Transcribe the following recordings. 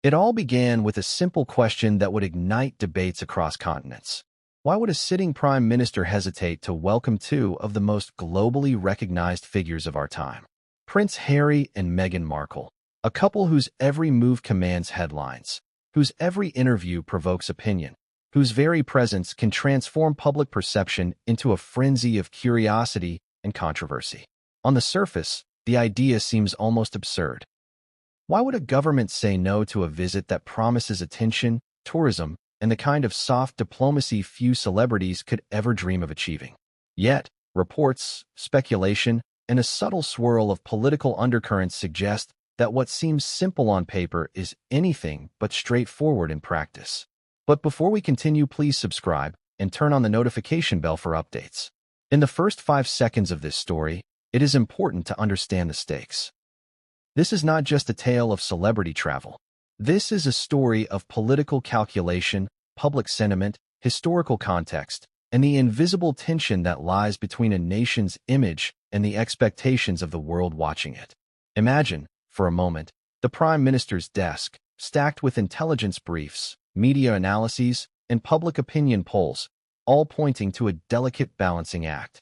It all began with a simple question that would ignite debates across continents. Why would a sitting prime minister hesitate to welcome two of the most globally recognized figures of our time? Prince Harry and Meghan Markle, a couple whose every move commands headlines, whose every interview provokes opinion, whose very presence can transform public perception into a frenzy of curiosity and controversy. On the surface, the idea seems almost absurd. Why would a government say no to a visit that promises attention, tourism, and the kind of soft diplomacy few celebrities could ever dream of achieving? Yet, reports, speculation, and a subtle swirl of political undercurrents suggest that what seems simple on paper is anything but straightforward in practice. But before we continue, please subscribe and turn on the notification bell for updates. In the first 5 seconds of this story, it is important to understand the stakes. This is not just a tale of celebrity travel. This is a story of political calculation, public sentiment, historical context, and the invisible tension that lies between a nation's image and the expectations of the world watching it. Imagine, for a moment, the Prime Minister's desk, stacked with intelligence briefs, media analyses, and public opinion polls, all pointing to a delicate balancing act.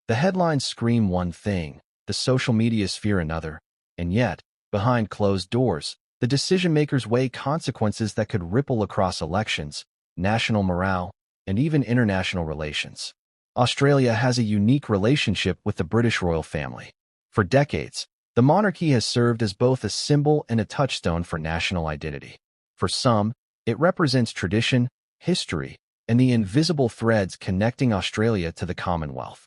The headlines scream one thing, the social media sphere another, and yet, behind closed doors, the decision-makers weigh consequences that could ripple across elections, national morale, and even international relations. Australia has a unique relationship with the British royal family. For decades, the monarchy has served as both a symbol and a touchstone for national identity. For some, it represents tradition, history, and the invisible threads connecting Australia to the Commonwealth.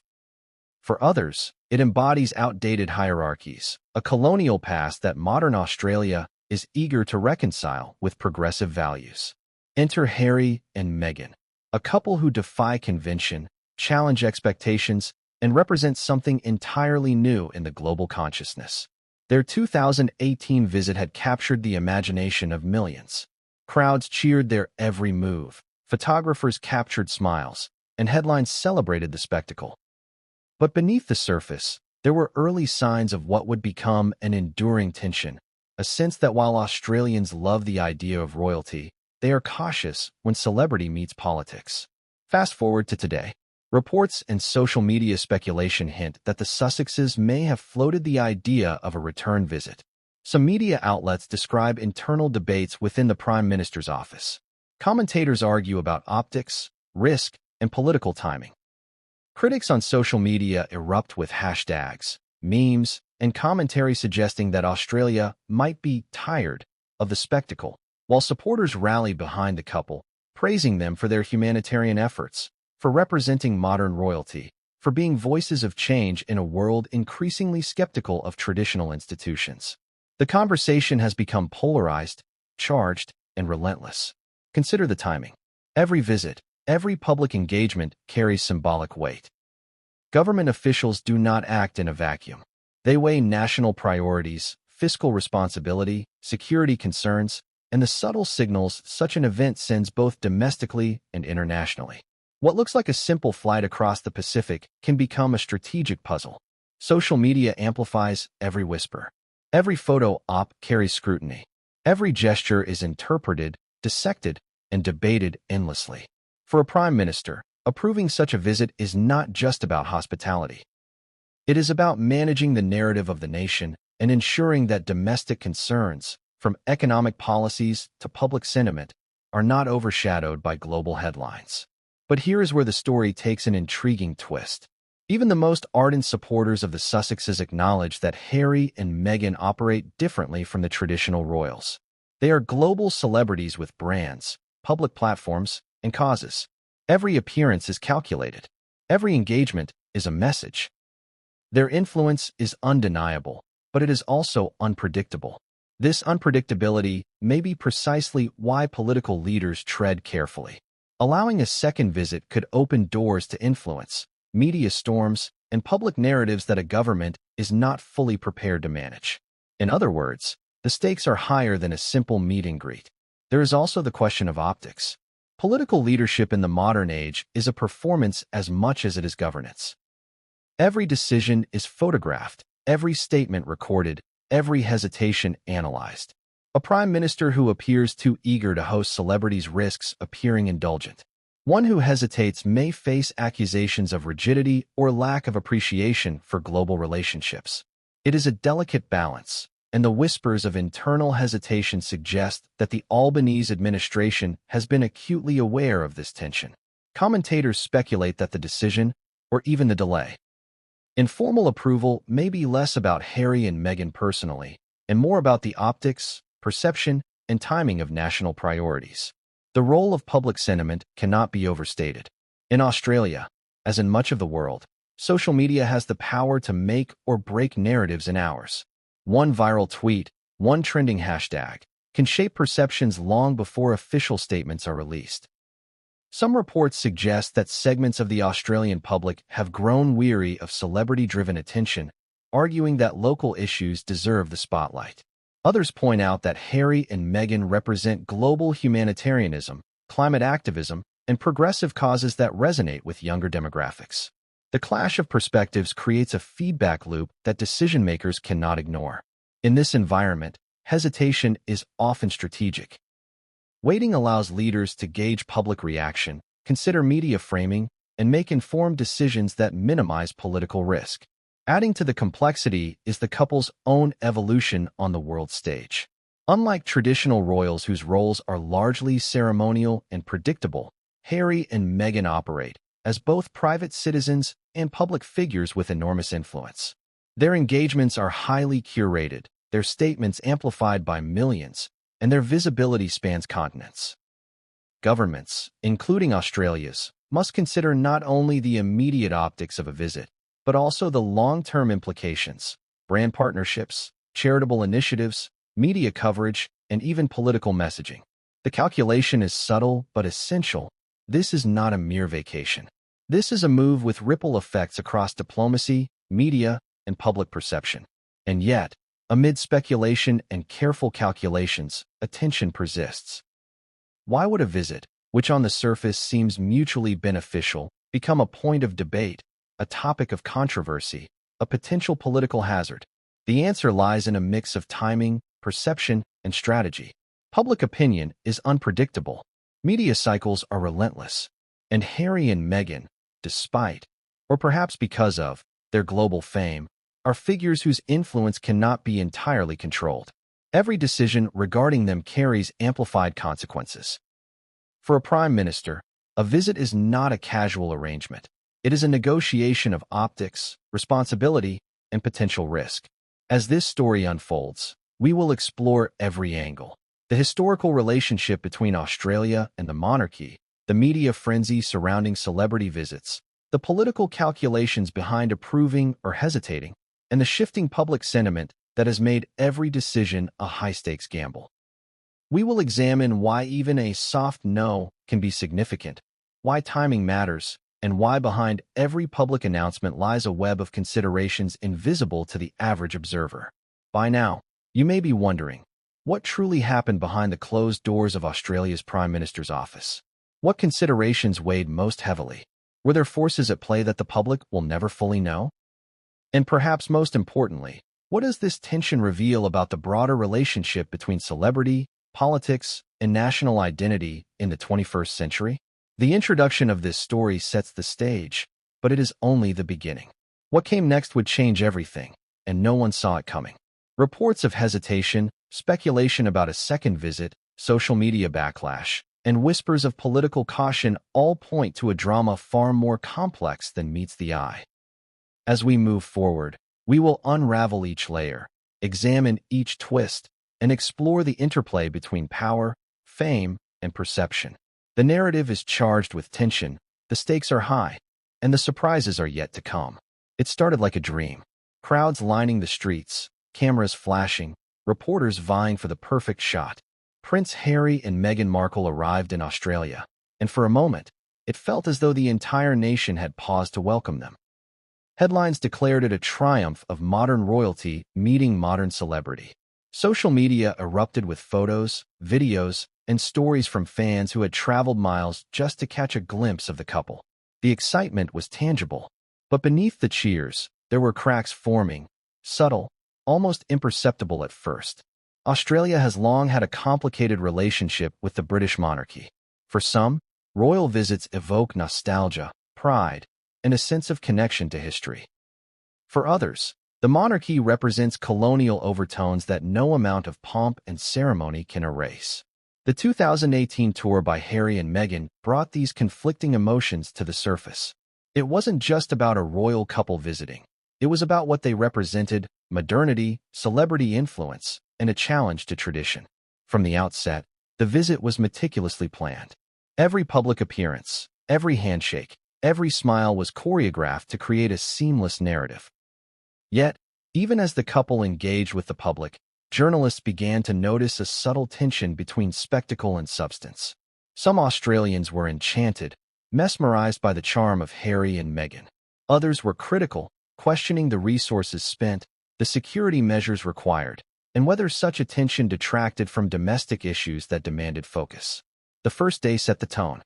For others, it embodies outdated hierarchies, a colonial past that modern Australia is eager to reconcile with progressive values. Enter Harry and Meghan, a couple who defy convention, challenge expectations, and represent something entirely new in the global consciousness. Their 2018 visit had captured the imagination of millions. Crowds cheered their every move, photographers captured smiles, and headlines celebrated the spectacle. But beneath the surface, there were early signs of what would become an enduring tension, a sense that while Australians love the idea of royalty, they are cautious when celebrity meets politics. Fast forward to today. Reports and social media speculation hint that the Sussexes may have floated the idea of a return visit. Some media outlets describe internal debates within the Prime Minister's office. Commentators argue about optics, risk, and political timing. Critics on social media erupt with hashtags, memes, and commentary suggesting that Australia might be tired of the spectacle, while supporters rally behind the couple, praising them for their humanitarian efforts, for representing modern royalty, for being voices of change in a world increasingly skeptical of traditional institutions. The conversation has become polarized, charged, and relentless. Consider the timing. Every visit, every public engagement carries symbolic weight. Government officials do not act in a vacuum. They weigh national priorities, fiscal responsibility, security concerns, and the subtle signals such an event sends both domestically and internationally. What looks like a simple flight across the Pacific can become a strategic puzzle. Social media amplifies every whisper. Every photo op carries scrutiny. Every gesture is interpreted, dissected, and debated endlessly. For a prime minister, approving such a visit is not just about hospitality. It is about managing the narrative of the nation and ensuring that domestic concerns, from economic policies to public sentiment, are not overshadowed by global headlines. But here is where the story takes an intriguing twist. Even the most ardent supporters of the Sussexes acknowledge that Harry and Meghan operate differently from the traditional royals. They are global celebrities with brands, public platforms, and causes. Every appearance is calculated. Every engagement is a message. Their influence is undeniable, but it is also unpredictable. This unpredictability may be precisely why political leaders tread carefully. Allowing a second visit could open doors to influence, media storms, and public narratives that a government is not fully prepared to manage. In other words, the stakes are higher than a simple meet and greet. There is also the question of optics. Political leadership in the modern age is a performance as much as it is governance. Every decision is photographed, every statement recorded, every hesitation analyzed. A prime minister who appears too eager to host celebrities risks appearing indulgent. One who hesitates may face accusations of rigidity or lack of appreciation for global relationships. It is a delicate balance, and the whispers of internal hesitation suggest that the Albanese administration has been acutely aware of this tension. Commentators speculate that the decision, or even the delay, in formal approval may be less about Harry and Meghan personally, and more about the optics, perception, and timing of national priorities. The role of public sentiment cannot be overstated. In Australia, as in much of the world, social media has the power to make or break narratives in hours. One viral tweet, one trending hashtag, can shape perceptions long before official statements are released. Some reports suggest that segments of the Australian public have grown weary of celebrity-driven attention, arguing that local issues deserve the spotlight. Others point out that Harry and Meghan represent global humanitarianism, climate activism, and progressive causes that resonate with younger demographics. The clash of perspectives creates a feedback loop that decision-makers cannot ignore. In this environment, hesitation is often strategic. Waiting allows leaders to gauge public reaction, consider media framing, and make informed decisions that minimize political risk. Adding to the complexity is the couple's own evolution on the world stage. Unlike traditional royals whose roles are largely ceremonial and predictable, Harry and Meghan operate as both private citizens and public figures with enormous influence. Their engagements are highly curated, their statements amplified by millions, and their visibility spans continents. Governments, including Australia's, must consider not only the immediate optics of a visit, but also the long-term implications: brand partnerships, charitable initiatives, media coverage, and even political messaging. The calculation is subtle but essential. This is not a mere vacation. This is a move with ripple effects across diplomacy, media, and public perception. And yet, amid speculation and careful calculations, attention persists. Why would a visit, which on the surface seems mutually beneficial, become a point of debate, a topic of controversy, a potential political hazard? The answer lies in a mix of timing, perception, and strategy. Public opinion is unpredictable. Media cycles are relentless. And Harry and Meghan, despite, or perhaps because of, their global fame, are figures whose influence cannot be entirely controlled. Every decision regarding them carries amplified consequences. For a prime minister, a visit is not a casual arrangement. It is a negotiation of optics, responsibility, and potential risk. As this story unfolds, we will explore every angle: the historical relationship between Australia and the monarchy, the media frenzy surrounding celebrity visits, the political calculations behind approving or hesitating, and the shifting public sentiment that has made every decision a high-stakes gamble. We will examine why even a soft no can be significant, why timing matters, and why behind every public announcement lies a web of considerations invisible to the average observer. By now, you may be wondering, what truly happened behind the closed doors of Australia's Prime Minister's office? What considerations weighed most heavily? Were there forces at play that the public will never fully know? And perhaps most importantly, what does this tension reveal about the broader relationship between celebrity, politics, and national identity in the 21st century? The introduction of this story sets the stage, but it is only the beginning. What came next would change everything, and no one saw it coming. Reports of hesitation, speculation about a second visit, social media backlash, and whispers of political caution all point to a drama far more complex than meets the eye. As we move forward, we will unravel each layer, examine each twist, and explore the interplay between power, fame, and perception. The narrative is charged with tension, the stakes are high, and the surprises are yet to come. It started like a dream. Crowds lining the streets, cameras flashing, reporters vying for the perfect shot. Prince Harry and Meghan Markle arrived in Australia, and for a moment, it felt as though the entire nation had paused to welcome them. Headlines declared it a triumph of modern royalty meeting modern celebrity. Social media erupted with photos, videos, and stories from fans who had traveled miles just to catch a glimpse of the couple. The excitement was tangible, but beneath the cheers, there were cracks forming, subtle, almost imperceptible at first. Australia has long had a complicated relationship with the British monarchy. For some, royal visits evoke nostalgia, pride, and a sense of connection to history. For others, the monarchy represents colonial overtones that no amount of pomp and ceremony can erase. The 2018 tour by Harry and Meghan brought these conflicting emotions to the surface. It wasn't just about a royal couple visiting. It was about what they represented: modernity, celebrity influence, and a challenge to tradition. From the outset, the visit was meticulously planned. Every public appearance, every handshake, every smile was choreographed to create a seamless narrative. Yet, even as the couple engaged with the public, journalists began to notice a subtle tension between spectacle and substance. Some Australians were enchanted, mesmerized by the charm of Harry and Meghan. Others were critical, questioning the resources spent, the security measures required, and whether such attention detracted from domestic issues that demanded focus. The first day set the tone.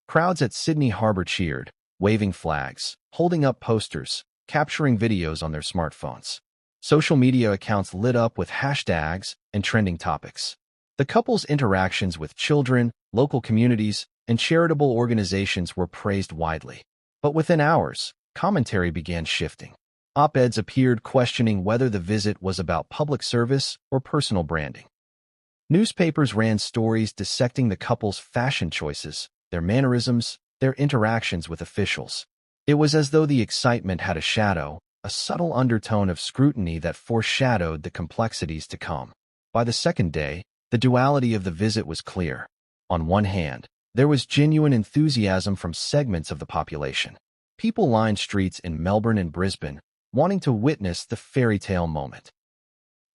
Crowds at Sydney Harbour cheered, waving flags, holding up posters, capturing videos on their smartphones. Social media accounts lit up with hashtags and trending topics. The couple's interactions with children, local communities, and charitable organizations were praised widely. But within hours, commentary began shifting. Op-eds appeared questioning whether the visit was about public service or personal branding. Newspapers ran stories dissecting the couple's fashion choices, their mannerisms, their interactions with officials. It was as though the excitement had a shadow, a subtle undertone of scrutiny that foreshadowed the complexities to come. By the second day, the duality of the visit was clear. On one hand, there was genuine enthusiasm from segments of the population. People lined streets in Melbourne and Brisbane, wanting to witness the fairy tale moment.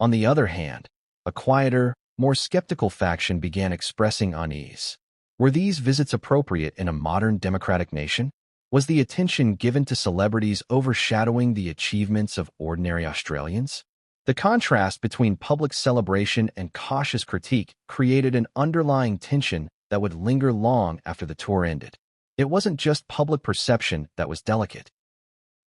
On the other hand, a quieter, more skeptical faction began expressing unease. Were these visits appropriate in a modern democratic nation? Was the attention given to celebrities overshadowing the achievements of ordinary Australians? The contrast between public celebration and cautious critique created an underlying tension that would linger long after the tour ended. It wasn't just public perception that was delicate.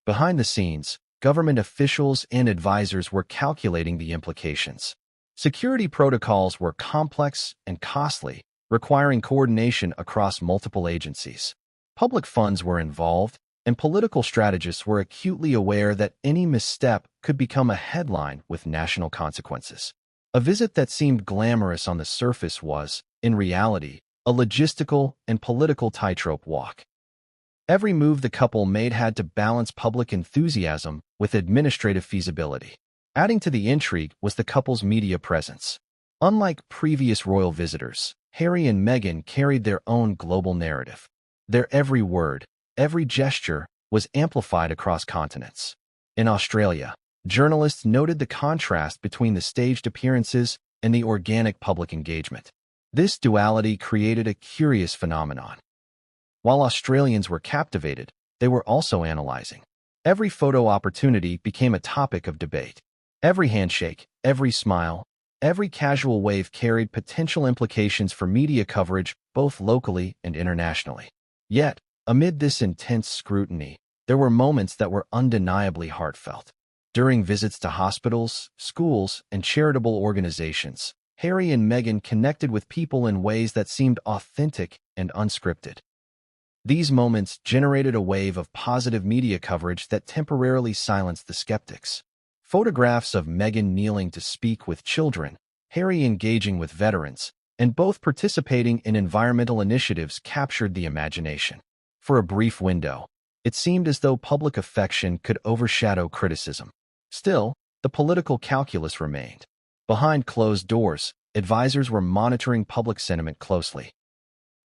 Behind the scenes, government officials and advisors were calculating the implications. Security protocols were complex and costly, requiring coordination across multiple agencies. Public funds were involved, and political strategists were acutely aware that any misstep could become a headline with national consequences. A visit that seemed glamorous on the surface was, in reality, a logistical and political tightrope walk. Every move the couple made had to balance public enthusiasm with administrative feasibility. Adding to the intrigue was the couple's media presence. Unlike previous royal visitors, Harry and Meghan carried their own global narrative. Their every word, every gesture, was amplified across continents. In Australia, journalists noted the contrast between the staged appearances and the organic public engagement. This duality created a curious phenomenon. While Australians were captivated, they were also analyzing. Every photo opportunity became a topic of debate. Every handshake, every smile, every casual wave carried potential implications for media coverage both locally and internationally. Yet, amid this intense scrutiny, there were moments that were undeniably heartfelt. During visits to hospitals, schools, and charitable organizations, Harry and Meghan connected with people in ways that seemed authentic and unscripted. These moments generated a wave of positive media coverage that temporarily silenced the skeptics. Photographs of Meghan kneeling to speak with children, Harry engaging with veterans, and both participating in environmental initiatives captured the imagination. For a brief window, it seemed as though public affection could overshadow criticism. Still, the political calculus remained. Behind closed doors, advisors were monitoring public sentiment closely.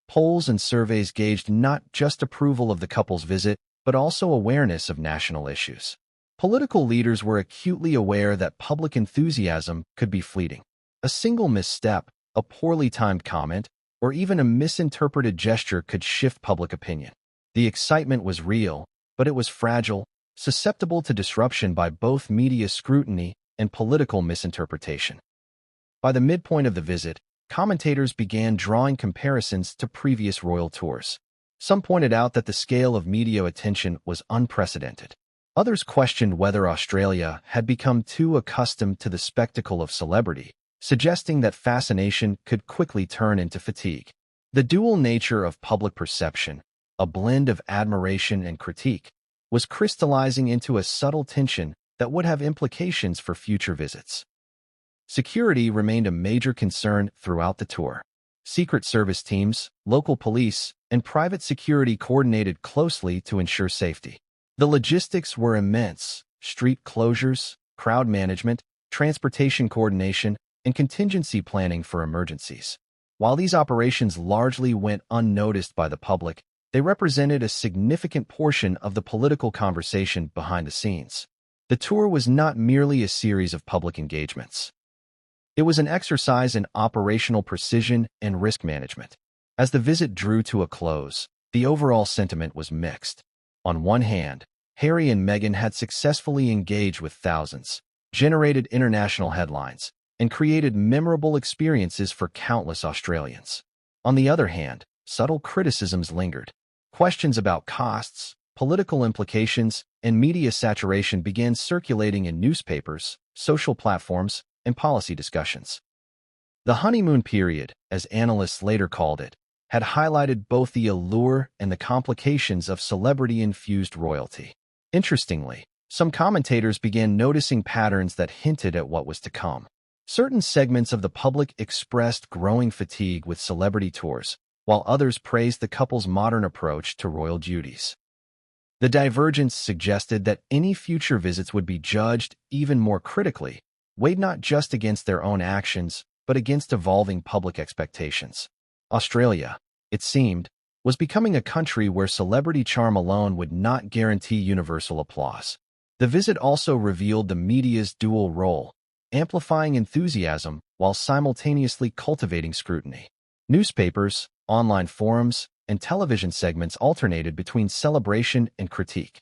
Polls and surveys gauged not just approval of the couple's visit, but also awareness of national issues. Political leaders were acutely aware that public enthusiasm could be fleeting. A single misstep, a poorly timed comment, or even a misinterpreted gesture could shift public opinion. The excitement was real, but it was fragile, susceptible to disruption by both media scrutiny and political misinterpretation. By the midpoint of the visit, commentators began drawing comparisons to previous royal tours. Some pointed out that the scale of media attention was unprecedented. Others questioned whether Australia had become too accustomed to the spectacle of celebrity, suggesting that fascination could quickly turn into fatigue. The dual nature of public perception, a blend of admiration and critique, was crystallizing into a subtle tension that would have implications for future visits. Security remained a major concern throughout the tour. Secret Service teams, local police, and private security coordinated closely to ensure safety. The logistics were immense: street closures, crowd management, transportation coordination, and contingency planning for emergencies. While these operations largely went unnoticed by the public, they represented a significant portion of the political conversation behind the scenes. The tour was not merely a series of public engagements. It was an exercise in operational precision and risk management. As the visit drew to a close, the overall sentiment was mixed. On one hand, Harry and Meghan had successfully engaged with thousands, generated international headlines, and created memorable experiences for countless Australians. On the other hand, subtle criticisms lingered. Questions about costs, political implications, and media saturation began circulating in newspapers, social platforms, and policy discussions. The honeymoon period, as analysts later called it, had highlighted both the allure and the complications of celebrity-infused royalty. Interestingly, some commentators began noticing patterns that hinted at what was to come. Certain segments of the public expressed growing fatigue with celebrity tours, while others praised the couple's modern approach to royal duties. The divergence suggested that any future visits would be judged even more critically, weighed not just against their own actions, but against evolving public expectations. Australia, it seemed, was becoming a country where celebrity charm alone would not guarantee universal applause. The visit also revealed the media's dual role, amplifying enthusiasm while simultaneously cultivating scrutiny. Newspapers, online forums, and television segments alternated between celebration and critique.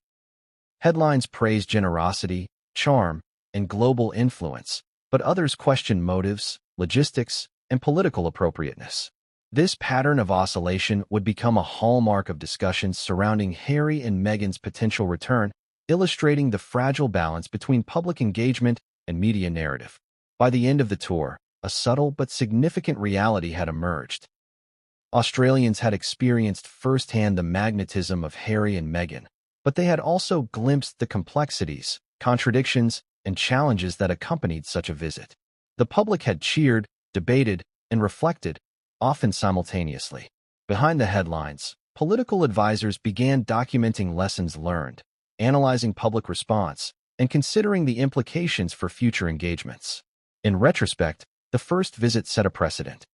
Headlines praised generosity, charm, and global influence, but others questioned motives, logistics, and political appropriateness. This pattern of oscillation would become a hallmark of discussions surrounding Harry and Meghan's potential return, illustrating the fragile balance between public engagement and media narrative. By the end of the tour, a subtle but significant reality had emerged. Australians had experienced firsthand the magnetism of Harry and Meghan, but they had also glimpsed the complexities, contradictions, and challenges that accompanied such a visit. The public had cheered, debated, and reflected, often simultaneously. Behind the headlines, political advisors began documenting lessons learned, analyzing public response, and considering the implications for future engagements. In retrospect, the first visit set a precedent.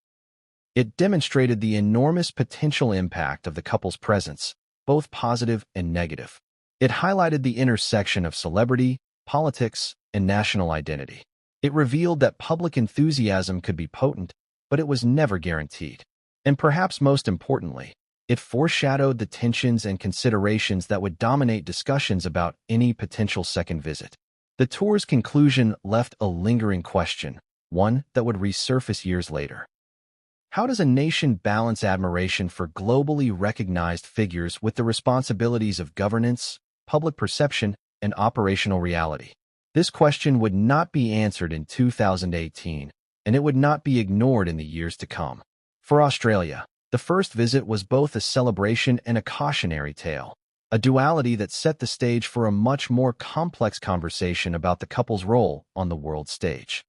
It demonstrated the enormous potential impact of the couple's presence, both positive and negative. It highlighted the intersection of celebrity, politics, and national identity. It revealed that public enthusiasm could be potent, but it was never guaranteed. And perhaps most importantly, it foreshadowed the tensions and considerations that would dominate discussions about any potential second visit. The tour's conclusion left a lingering question, one that would resurface years later. How does a nation balance admiration for globally recognized figures with the responsibilities of governance, public perception, and operational reality? This question would not be answered in 2018, and it would not be ignored in the years to come. For Australia, the first visit was both a celebration and a cautionary tale, a duality that set the stage for a much more complex conversation about the couple's role on the world stage.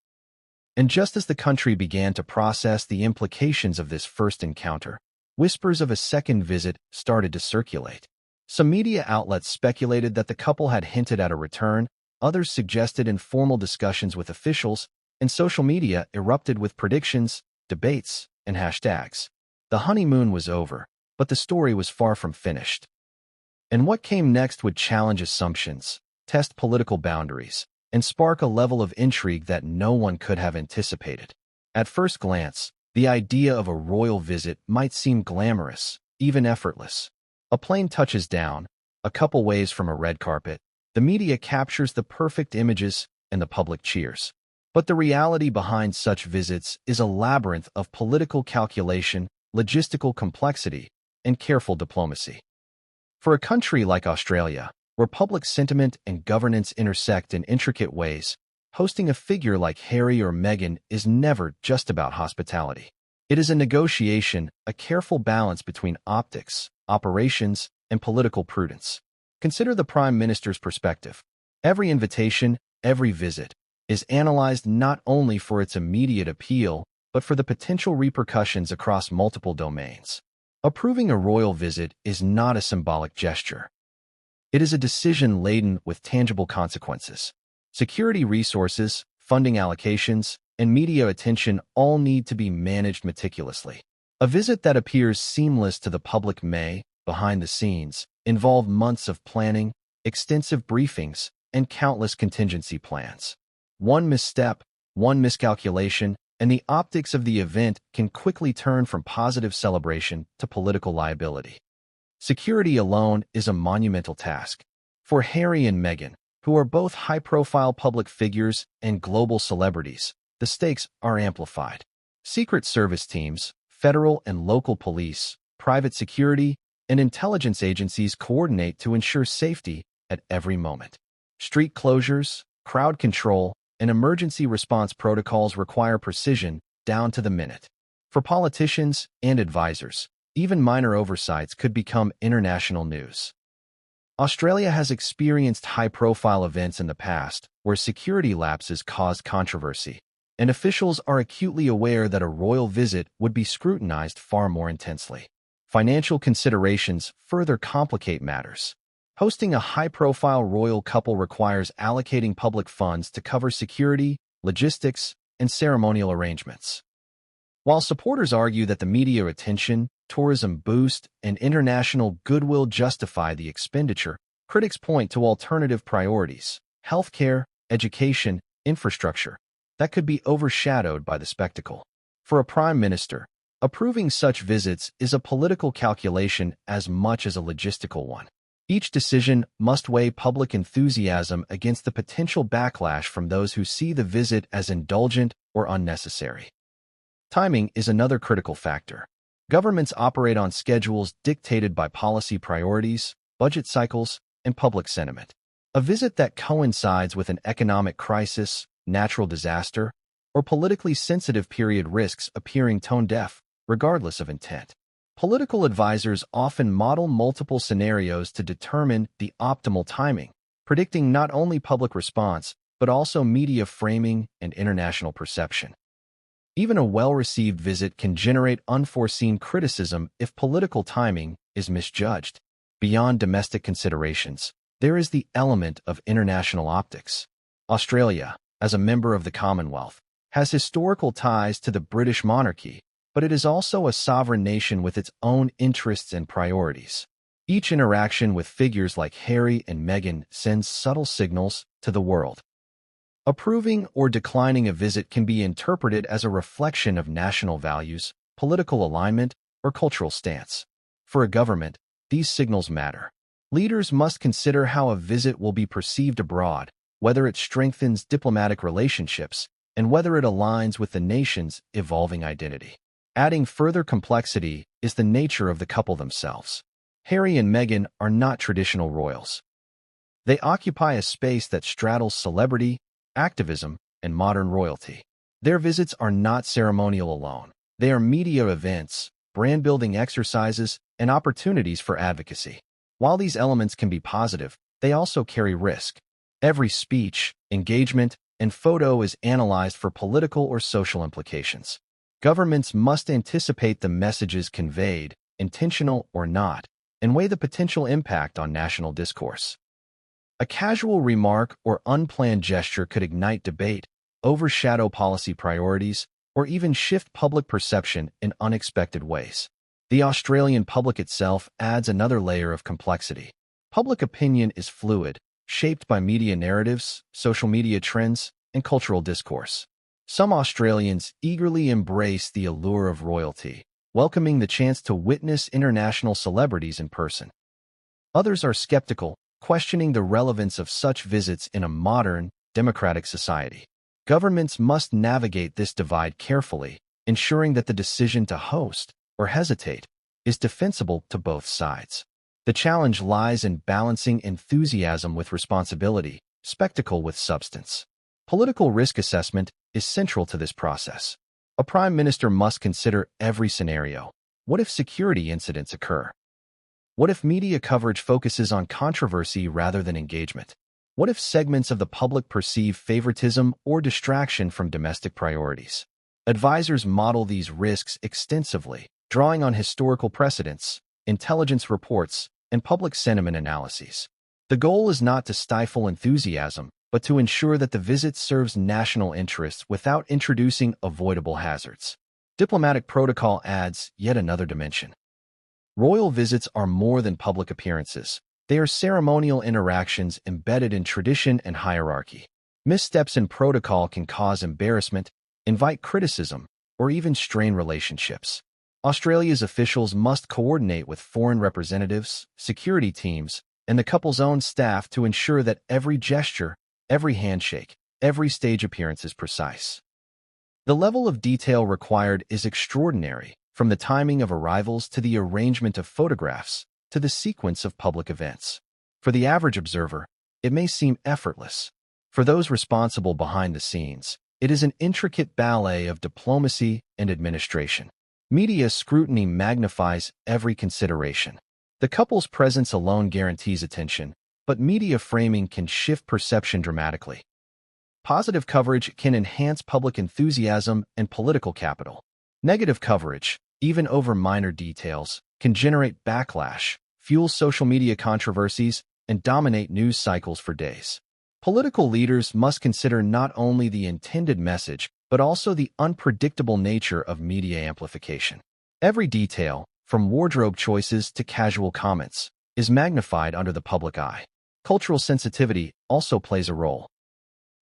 And just as the country began to process the implications of this first encounter, whispers of a second visit started to circulate. Some media outlets speculated that the couple had hinted at a return, others suggested informal discussions with officials, and social media erupted with predictions, debates, and hashtags. The honeymoon was over, but the story was far from finished. And what came next would challenge assumptions, test political boundaries, and spark a level of intrigue that no one could have anticipated. At first glance, the idea of a royal visit might seem glamorous, even effortless. A plane touches down, a couple waves from a red carpet, the media captures the perfect images, and the public cheers. But the reality behind such visits is a labyrinth of political calculation, logistical complexity, and careful diplomacy. For a country like Australia, where public sentiment and governance intersect in intricate ways, Hosting a figure like Harry or Meghan is never just about hospitality. It is a negotiation, a careful balance between optics, operations, and political prudence. Consider the Prime Minister's perspective. Every invitation, every visit, is analyzed not only for its immediate appeal, but for the potential repercussions across multiple domains. Approving a royal visit is not a symbolic gesture. It is a decision laden with tangible consequences. Security resources, funding allocations, and media attention all need to be managed meticulously. A visit that appears seamless to the public may, behind the scenes, involve months of planning, extensive briefings, and countless contingency plans. One misstep, one miscalculation, and the optics of the event can quickly turn from positive celebration to political liability. Security alone is a monumental task. For Harry and Meghan, who are both high-profile public figures and global celebrities, the stakes are amplified. Secret service teams, federal and local police, private security, and intelligence agencies coordinate to ensure safety at every moment. Street closures, crowd control, and emergency response protocols require precision down to the minute. For politicians and advisors, even minor oversights could become international news. Australia has experienced high-profile events in the past where security lapses caused controversy, and officials are acutely aware that a royal visit would be scrutinized far more intensely. Financial considerations further complicate matters. Hosting a high-profile royal couple requires allocating public funds to cover security, logistics, and ceremonial arrangements. While supporters argue that the media attention, tourism boost, and international goodwill justify the expenditure, critics point to alternative priorities, healthcare, education, infrastructure, that could be overshadowed by the spectacle. For a prime minister, approving such visits is a political calculation as much as a logistical one. Each decision must weigh public enthusiasm against the potential backlash from those who see the visit as indulgent or unnecessary. Timing is another critical factor. Governments operate on schedules dictated by policy priorities, budget cycles, and public sentiment. A visit that coincides with an economic crisis, natural disaster, or politically sensitive period risks appearing tone-deaf, regardless of intent. Political advisors often model multiple scenarios to determine the optimal timing, predicting not only public response, but also media framing and international perception. Even a well-received visit can generate unforeseen criticism if political timing is misjudged. Beyond domestic considerations, there is the element of international optics. Australia, as a member of the Commonwealth, has historical ties to the British monarchy, but it is also a sovereign nation with its own interests and priorities. Each interaction with figures like Harry and Meghan sends subtle signals to the world. Approving or declining a visit can be interpreted as a reflection of national values, political alignment, or cultural stance. For a government, these signals matter. Leaders must consider how a visit will be perceived abroad, whether it strengthens diplomatic relationships, and whether it aligns with the nation's evolving identity. Adding further complexity is the nature of the couple themselves. Harry and Meghan are not traditional royals. They occupy a space that straddles celebrity, activism, and modern royalty. Their visits are not ceremonial alone. They are media events, brand-building exercises, and opportunities for advocacy. While these elements can be positive, they also carry risk. Every speech, engagement, and photo is analyzed for political or social implications. Governments must anticipate the messages conveyed, intentional or not, and weigh the potential impact on national discourse. A casual remark or unplanned gesture could ignite debate, overshadow policy priorities, or even shift public perception in unexpected ways. The Australian public itself adds another layer of complexity. Public opinion is fluid, shaped by media narratives, social media trends, and cultural discourse. Some Australians eagerly embrace the allure of royalty, welcoming the chance to witness international celebrities in person. Others are skeptical, questioning the relevance of such visits in a modern, democratic society. Governments must navigate this divide carefully, ensuring that the decision to host or hesitate is defensible to both sides. The challenge lies in balancing enthusiasm with responsibility, spectacle with substance. Political risk assessment is central to this process. A prime minister must consider every scenario. What if security incidents occur? What if media coverage focuses on controversy rather than engagement? What if segments of the public perceive favoritism or distraction from domestic priorities? Advisors model these risks extensively, drawing on historical precedents, intelligence reports, and public sentiment analyses. The goal is not to stifle enthusiasm, but to ensure that the visit serves national interests without introducing avoidable hazards. Diplomatic protocol adds yet another dimension. Royal visits are more than public appearances. They are ceremonial interactions embedded in tradition and hierarchy. Missteps in protocol can cause embarrassment, invite criticism, or even strain relationships. Australia's officials must coordinate with foreign representatives, security teams, and the couple's own staff to ensure that every gesture, every handshake, every stage appearance is precise. The level of detail required is extraordinary, from the timing of arrivals to the arrangement of photographs to the sequence of public events. For the average observer, it may seem effortless. For those responsible behind the scenes, it is an intricate ballet of diplomacy and administration. Media scrutiny magnifies every consideration. The couple's presence alone guarantees attention, but media framing can shift perception dramatically. Positive coverage can enhance public enthusiasm and political capital. Negative coverage, even over minor details, can generate backlash, fuel social media controversies, and dominate news cycles for days. Political leaders must consider not only the intended message, but also the unpredictable nature of media amplification. Every detail, from wardrobe choices to casual comments, is magnified under the public eye. Cultural sensitivity also plays a role.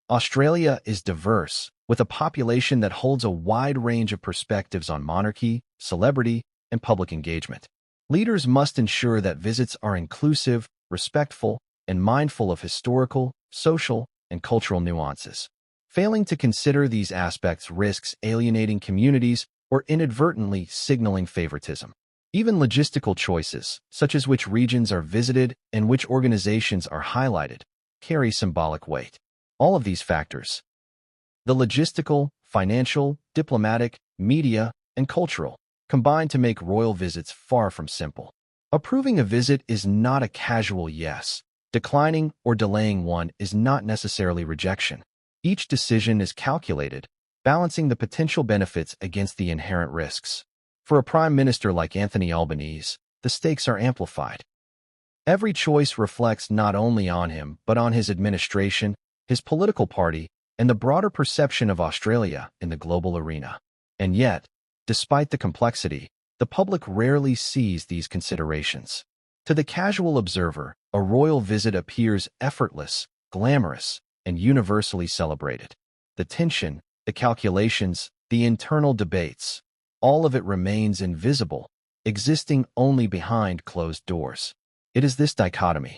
Australia is diverse, with a population that holds a wide range of perspectives on monarchy, celebrity, and public engagement. Leaders must ensure that visits are inclusive, respectful, and mindful of historical, social, and cultural nuances. Failing to consider these aspects risks alienating communities or inadvertently signaling favoritism. Even logistical choices, such as which regions are visited and which organizations are highlighted, carry symbolic weight. All of these factors, the logistical, financial, diplomatic, media, and cultural, combine to make royal visits far from simple. Approving a visit is not a casual yes. Declining or delaying one is not necessarily rejection. Each decision is calculated, balancing the potential benefits against the inherent risks. For a prime minister like Anthony Albanese, the stakes are amplified. Every choice reflects not only on him, but on his administration, his political party, and the broader perception of Australia in the global arena. And yet, despite the complexity, the public rarely sees these considerations. To the casual observer, a royal visit appears effortless, glamorous, and universally celebrated. The tension, the calculations, the internal debates, all of it remains invisible, existing only behind closed doors. It is this dichotomy,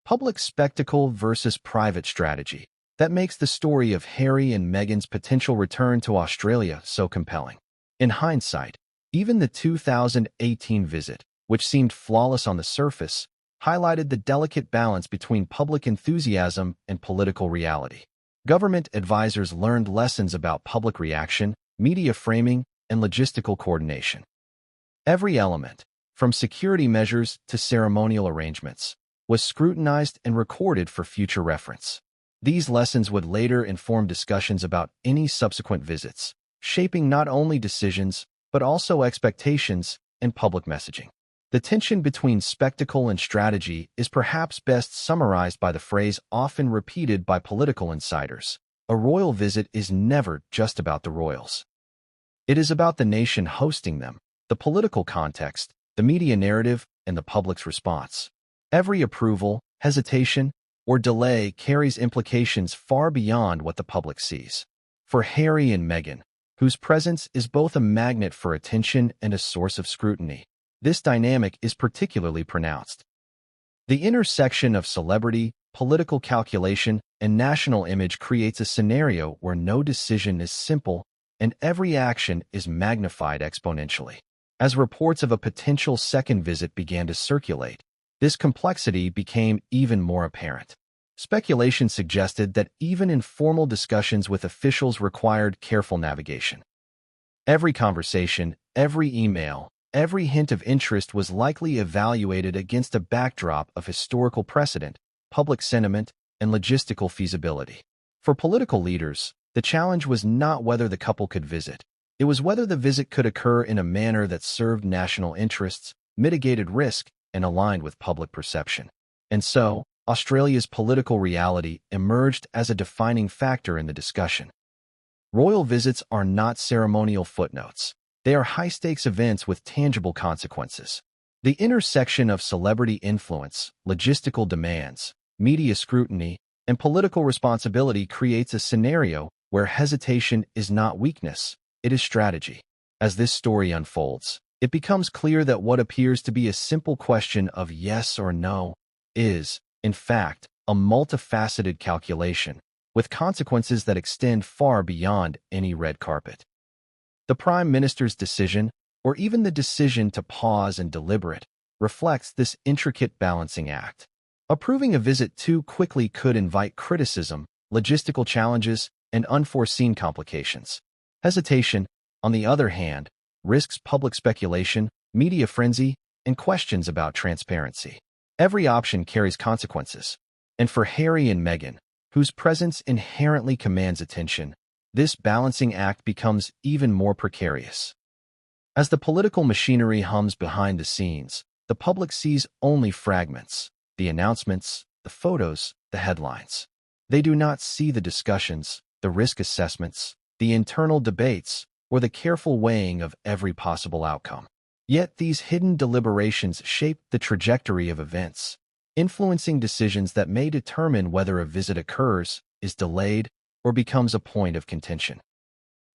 public spectacle versus private strategy, that makes the story of Harry and Meghan's potential return to Australia so compelling. In hindsight, even the 2018 visit, which seemed flawless on the surface, highlighted the delicate balance between public enthusiasm and political reality. Government advisors learned lessons about public reaction, media framing, and logistical coordination. Every element, from security measures to ceremonial arrangements, was scrutinized and recorded for future reference. These lessons would later inform discussions about any subsequent visits, shaping not only decisions, but also expectations and public messaging. The tension between spectacle and strategy is perhaps best summarized by the phrase often repeated by political insiders: a royal visit is never just about the royals. It is about the nation hosting them, the political context, the media narrative, and the public's response. Every approval, hesitation, or delay carries implications far beyond what the public sees. For Harry and Meghan, whose presence is both a magnet for attention and a source of scrutiny, this dynamic is particularly pronounced. The intersection of celebrity, political calculation, and national image creates a scenario where no decision is simple and every action is magnified exponentially. As reports of a potential second visit began to circulate, this complexity became even more apparent. Speculation suggested that even informal discussions with officials required careful navigation. Every conversation, every email, every hint of interest was likely evaluated against a backdrop of historical precedent, public sentiment, and logistical feasibility. For political leaders, the challenge was not whether the couple could visit. It was whether the visit could occur in a manner that served national interests, mitigated risk, and aligned with public perception. And so, Australia's political reality emerged as a defining factor in the discussion. Royal visits are not ceremonial footnotes. They are high-stakes events with tangible consequences. The intersection of celebrity influence, logistical demands, media scrutiny, and political responsibility creates a scenario where hesitation is not weakness, it is strategy. As this story unfolds, it becomes clear that what appears to be a simple question of yes or no is, in fact, a multifaceted calculation, with consequences that extend far beyond any red carpet. The Prime Minister's decision, or even the decision to pause and deliberate, reflects this intricate balancing act. Approving a visit too quickly could invite criticism, logistical challenges, and unforeseen complications. Hesitation, on the other hand, risks public speculation, media frenzy, and questions about transparency. Every option carries consequences. And for Harry and Meghan, whose presence inherently commands attention, this balancing act becomes even more precarious. As the political machinery hums behind the scenes, the public sees only fragments, the announcements, the photos, the headlines. They do not see the discussions, the risk assessments, the internal debates, or the careful weighing of every possible outcome. Yet these hidden deliberations shape the trajectory of events, influencing decisions that may determine whether a visit occurs, is delayed, or becomes a point of contention.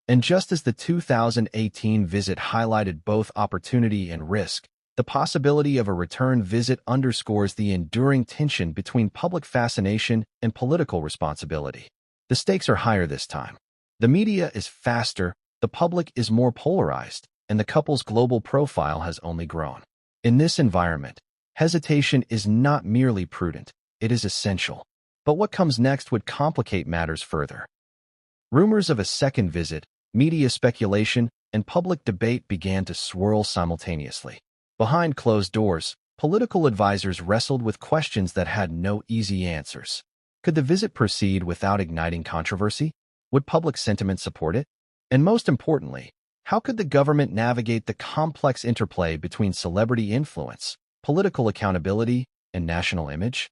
And just as the 2018 visit highlighted both opportunity and risk, the possibility of a return visit underscores the enduring tension between public fascination and political responsibility. The stakes are higher this time. The media is faster, the public is more polarized, and the couple's global profile has only grown. In this environment, hesitation is not merely prudent, it is essential. But what comes next would complicate matters further. Rumors of a second visit, media speculation, and public debate began to swirl simultaneously. Behind closed doors, political advisors wrestled with questions that had no easy answers. Could the visit proceed without igniting controversy? Would public sentiment support it? And most importantly, how could the government navigate the complex interplay between celebrity influence, political accountability, and national image?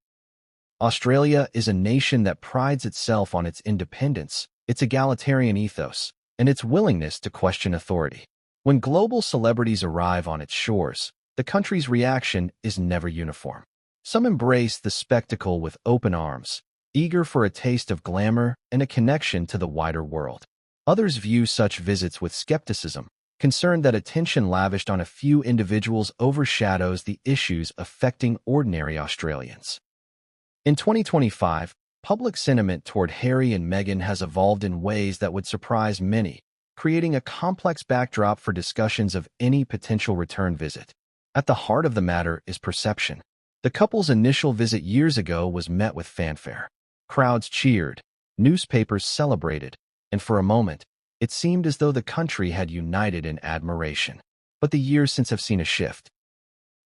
Australia is a nation that prides itself on its independence, its egalitarian ethos, and its willingness to question authority. When global celebrities arrive on its shores, the country's reaction is never uniform. Some embrace the spectacle with open arms, eager for a taste of glamour and a connection to the wider world. Others view such visits with skepticism, concerned that attention lavished on a few individuals overshadows the issues affecting ordinary Australians. In 2025, public sentiment toward Harry and Meghan has evolved in ways that would surprise many, creating a complex backdrop for discussions of any potential return visit. At the heart of the matter is perception. The couple's initial visit years ago was met with fanfare. Crowds cheered, newspapers celebrated, and for a moment, it seemed as though the country had united in admiration. But the years since have seen a shift.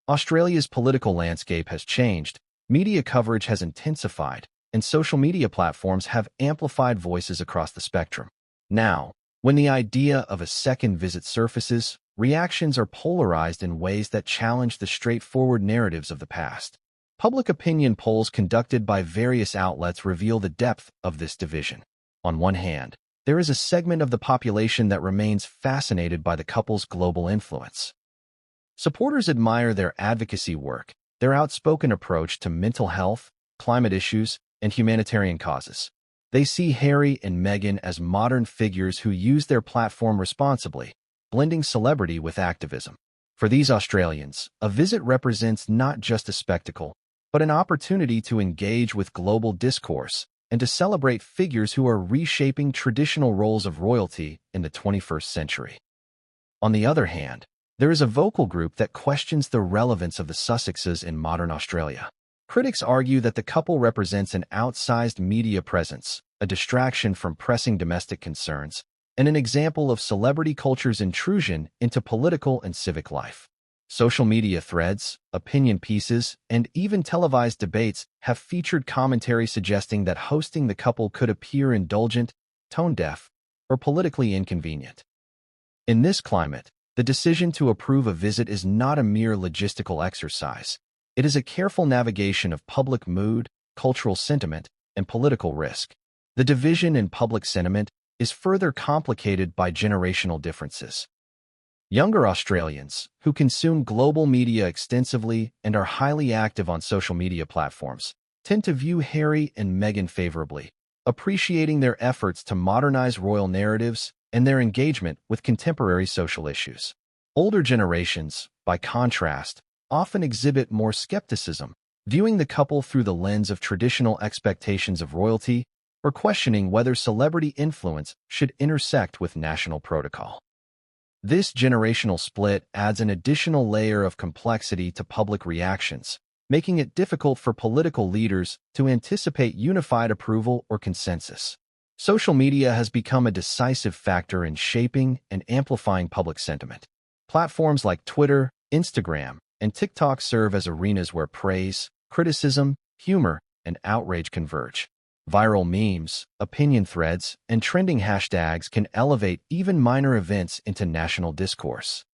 Australia's political landscape has changed, media coverage has intensified, and social media platforms have amplified voices across the spectrum. Now, when the idea of a second visit surfaces, reactions are polarized in ways that challenge the straightforward narratives of the past. Public opinion polls conducted by various outlets reveal the depth of this division. On one hand, there is a segment of the population that remains fascinated by the couple's global influence. Supporters admire their advocacy work, their outspoken approach to mental health, climate issues, and humanitarian causes. They see Harry and Meghan as modern figures who use their platform responsibly, blending celebrity with activism. For these Australians, a visit represents not just a spectacle, but an opportunity to engage with global discourse and to celebrate figures who are reshaping traditional roles of royalty in the 21st century. On the other hand, there is a vocal group that questions the relevance of the Sussexes in modern Australia. Critics argue that the couple represents an outsized media presence, a distraction from pressing domestic concerns, and an example of celebrity culture's intrusion into political and civic life. Social media threads, opinion pieces, and even televised debates have featured commentary suggesting that hosting the couple could appear indulgent, tone-deaf, or politically inconvenient. In this climate, the decision to approve a visit is not a mere logistical exercise. It is a careful navigation of public mood, cultural sentiment, and political risk. The division in public sentiment is further complicated by generational differences. Younger Australians, who consume global media extensively and are highly active on social media platforms, tend to view Harry and Meghan favorably, appreciating their efforts to modernize royal narratives and their engagement with contemporary social issues. Older generations, by contrast, often exhibit more skepticism, viewing the couple through the lens of traditional expectations of royalty or questioning whether celebrity influence should intersect with national protocol. This generational split adds an additional layer of complexity to public reactions, making it difficult for political leaders to anticipate unified approval or consensus. Social media has become a decisive factor in shaping and amplifying public sentiment. Platforms like Twitter, Instagram, and TikTok serve as arenas where praise, criticism, humor, and outrage converge. Viral memes, opinion threads, and trending hashtags can elevate even minor events into national discourse.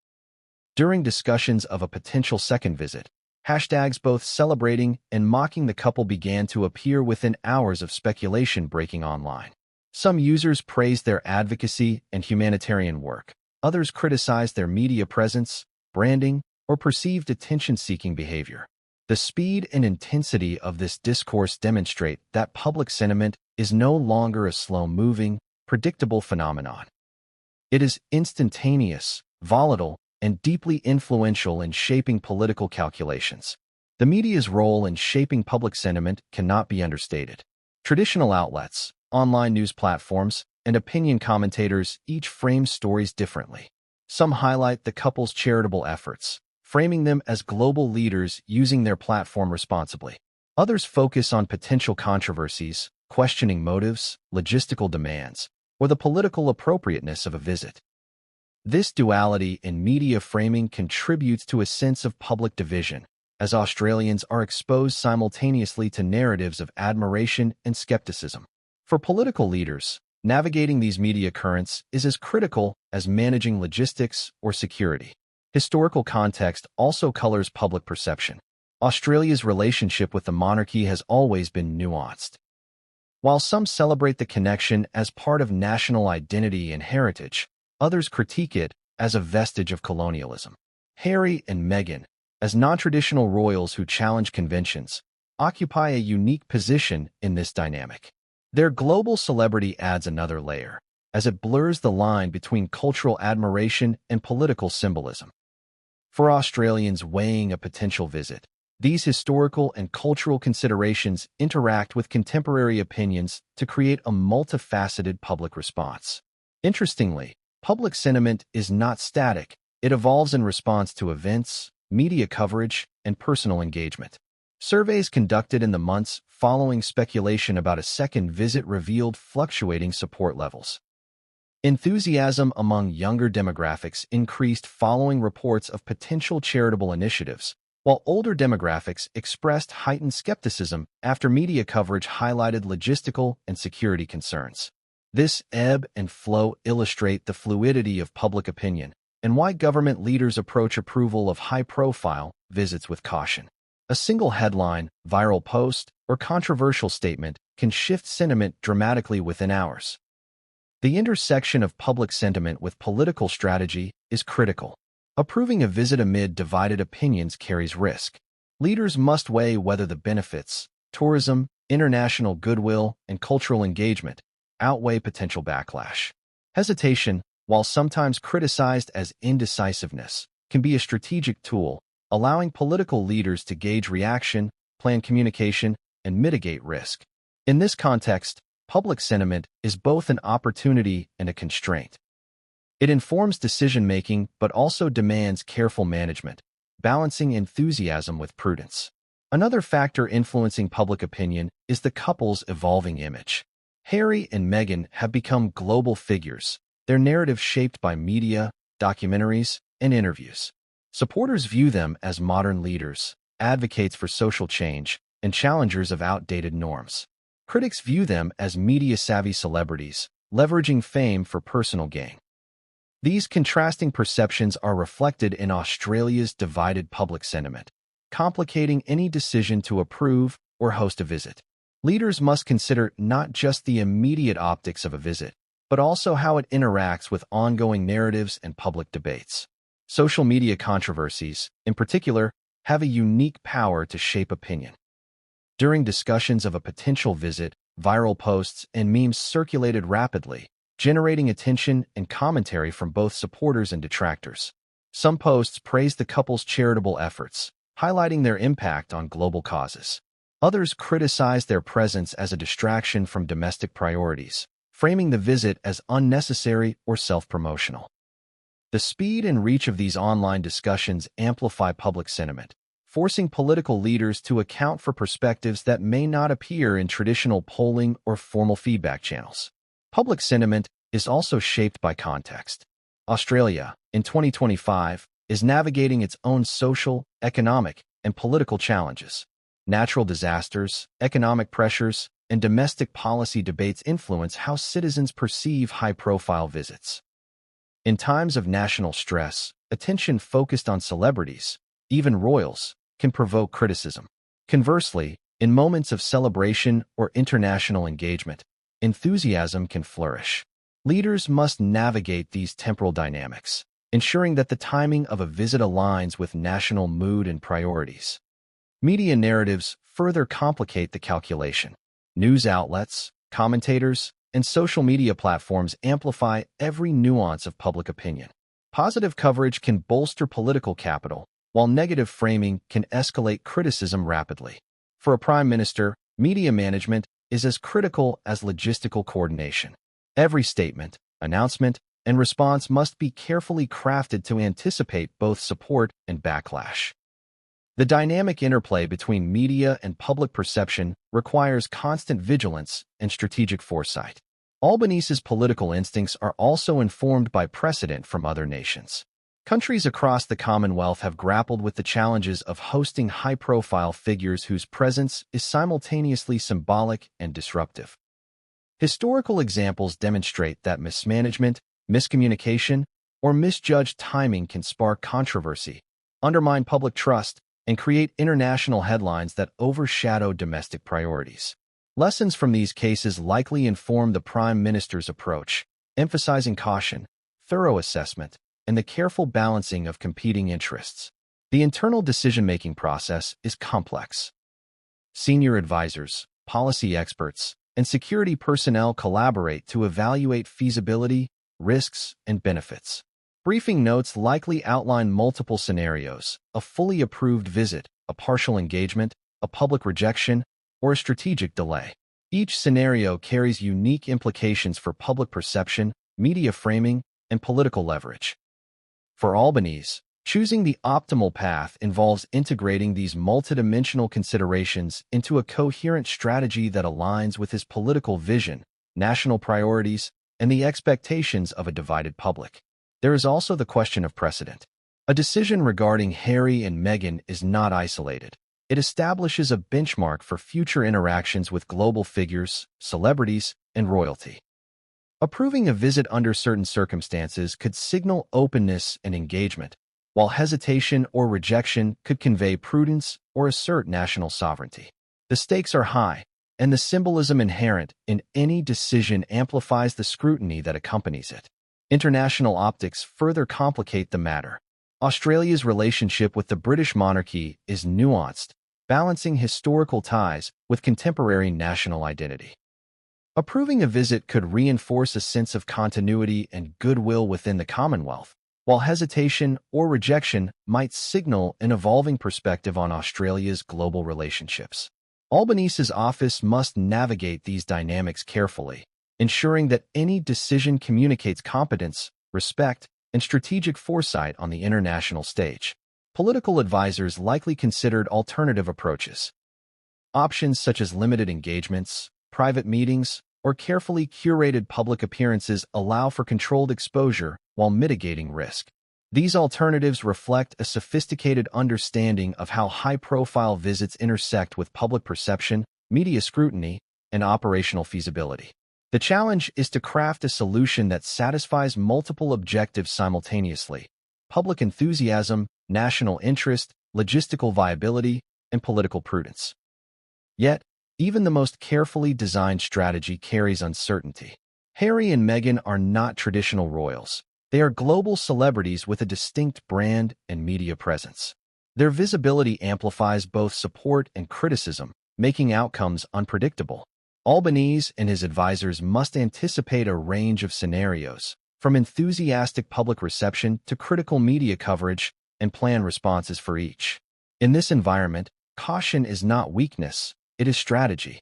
During discussions of a potential second visit, hashtags both celebrating and mocking the couple began to appear within hours of speculation breaking online. Some users praised their advocacy and humanitarian work. Others criticized their media presence, branding, or perceived attention-seeking behavior. The speed and intensity of this discourse demonstrate that public sentiment is no longer a slow-moving, predictable phenomenon. It is instantaneous, volatile, and deeply influential in shaping political calculations. The media's role in shaping public sentiment cannot be understated. Traditional outlets, online news platforms, and opinion commentators each frame stories differently. Some highlight the couple's charitable efforts, framing them as global leaders using their platform responsibly. Others focus on potential controversies, questioning motives, logistical demands, or the political appropriateness of a visit. This duality in media framing contributes to a sense of public division, as Australians are exposed simultaneously to narratives of admiration and skepticism. For political leaders, navigating these media currents is as critical as managing logistics or security. Historical context also colors public perception. Australia's relationship with the monarchy has always been nuanced. While some celebrate the connection as part of national identity and heritage, others critique it as a vestige of colonialism. Harry and Meghan, as non-traditional royals who challenge conventions, occupy a unique position in this dynamic. Their global celebrity adds another layer, as it blurs the line between cultural admiration and political symbolism. For Australians weighing a potential visit, these historical and cultural considerations interact with contemporary opinions to create a multifaceted public response. Interestingly, public sentiment is not static. It evolves in response to events, media coverage, and personal engagement. Surveys conducted in the months following speculation about a second visit revealed fluctuating support levels. Enthusiasm among younger demographics increased following reports of potential charitable initiatives, while older demographics expressed heightened skepticism after media coverage highlighted logistical and security concerns. This ebb and flow illustrate the fluidity of public opinion and why government leaders approach approval of high-profile visits with caution. A single headline, viral post, or controversial statement can shift sentiment dramatically within hours. The intersection of public sentiment with political strategy is critical. Approving a visit amid divided opinions carries risk. Leaders must weigh whether the benefits, tourism, international goodwill, and cultural engagement outweigh potential backlash. Hesitation, while sometimes criticized as indecisiveness, can be a strategic tool, allowing political leaders to gauge reaction, plan communication, and mitigate risk. In this context, public sentiment is both an opportunity and a constraint. It informs decision-making but also demands careful management, balancing enthusiasm with prudence. Another factor influencing public opinion is the couple's evolving image. Harry and Meghan have become global figures, their narrative shaped by media, documentaries, and interviews. Supporters view them as modern leaders, advocates for social change, and challengers of outdated norms. Critics view them as media-savvy celebrities, leveraging fame for personal gain. These contrasting perceptions are reflected in Australia's divided public sentiment, complicating any decision to approve or host a visit. Leaders must consider not just the immediate optics of a visit, but also how it interacts with ongoing narratives and public debates. Social media controversies, in particular, have a unique power to shape opinion. During discussions of a potential visit, viral posts and memes circulated rapidly, generating attention and commentary from both supporters and detractors. Some posts praised the couple's charitable efforts, highlighting their impact on global causes. Others criticized their presence as a distraction from domestic priorities, framing the visit as unnecessary or self-promotional. The speed and reach of these online discussions amplify public sentiment, forcing political leaders to account for perspectives that may not appear in traditional polling or formal feedback channels. Public sentiment is also shaped by context. Australia, in 2025, is navigating its own social, economic, and political challenges. Natural disasters, economic pressures, and domestic policy debates influence how citizens perceive high-profile visits. In times of national stress, attention focused on celebrities, even royals, can provoke criticism. Conversely, in moments of celebration or international engagement, enthusiasm can flourish. Leaders must navigate these temporal dynamics, ensuring that the timing of a visit aligns with national mood and priorities. Media narratives further complicate the calculation. News outlets, commentators, and social media platforms amplify every nuance of public opinion. Positive coverage can bolster political capital, while negative framing can escalate criticism rapidly. For a prime minister, media management is as critical as logistical coordination. Every statement, announcement, and response must be carefully crafted to anticipate both support and backlash. The dynamic interplay between media and public perception requires constant vigilance and strategic foresight. Albanese's political instincts are also informed by precedent from other nations. Countries across the Commonwealth have grappled with the challenges of hosting high-profile figures whose presence is simultaneously symbolic and disruptive. Historical examples demonstrate that mismanagement, miscommunication, or misjudged timing can spark controversy, undermine public trust, and create international headlines that overshadow domestic priorities. Lessons from these cases likely inform the Prime Minister's approach, emphasizing caution, thorough assessment, and the careful balancing of competing interests. The internal decision-making process is complex. Senior advisors, policy experts, and security personnel collaborate to evaluate feasibility, risks, and benefits. Briefing notes likely outline multiple scenarios: a fully approved visit, a partial engagement, a public rejection, or a strategic delay. Each scenario carries unique implications for public perception, media framing, and political leverage. For Albanese, choosing the optimal path involves integrating these multidimensional considerations into a coherent strategy that aligns with his political vision, national priorities, and the expectations of a divided public. There is also the question of precedent. A decision regarding Harry and Meghan is not isolated. It establishes a benchmark for future interactions with global figures, celebrities, and royalty. Approving a visit under certain circumstances could signal openness and engagement, while hesitation or rejection could convey prudence or assert national sovereignty. The stakes are high, and the symbolism inherent in any decision amplifies the scrutiny that accompanies it. International optics further complicate the matter. Australia's relationship with the British monarchy is nuanced, balancing historical ties with contemporary national identity. Approving a visit could reinforce a sense of continuity and goodwill within the Commonwealth, while hesitation or rejection might signal an evolving perspective on Australia's global relationships. Albanese's office must navigate these dynamics carefully, ensuring that any decision communicates competence, respect, and strategic foresight on the international stage. political advisors likely considered alternative approaches. Options such as limited engagements, private meetings, or carefully curated public appearances allow for controlled exposure while mitigating risk. These alternatives reflect a sophisticated understanding of how high-profile visits intersect with public perception, media scrutiny, and operational feasibility. The challenge is to craft a solution that satisfies multiple objectives simultaneously: public enthusiasm, national interest, logistical viability, and political prudence. Yet, even the most carefully designed strategy carries uncertainty. Harry and Meghan are not traditional royals. They are global celebrities with a distinct brand and media presence. Their visibility amplifies both support and criticism, making outcomes unpredictable. Albanese and his advisors must anticipate a range of scenarios, from enthusiastic public reception to critical media coverage, and plan responses for each. In this environment, caution is not weakness, it is strategy.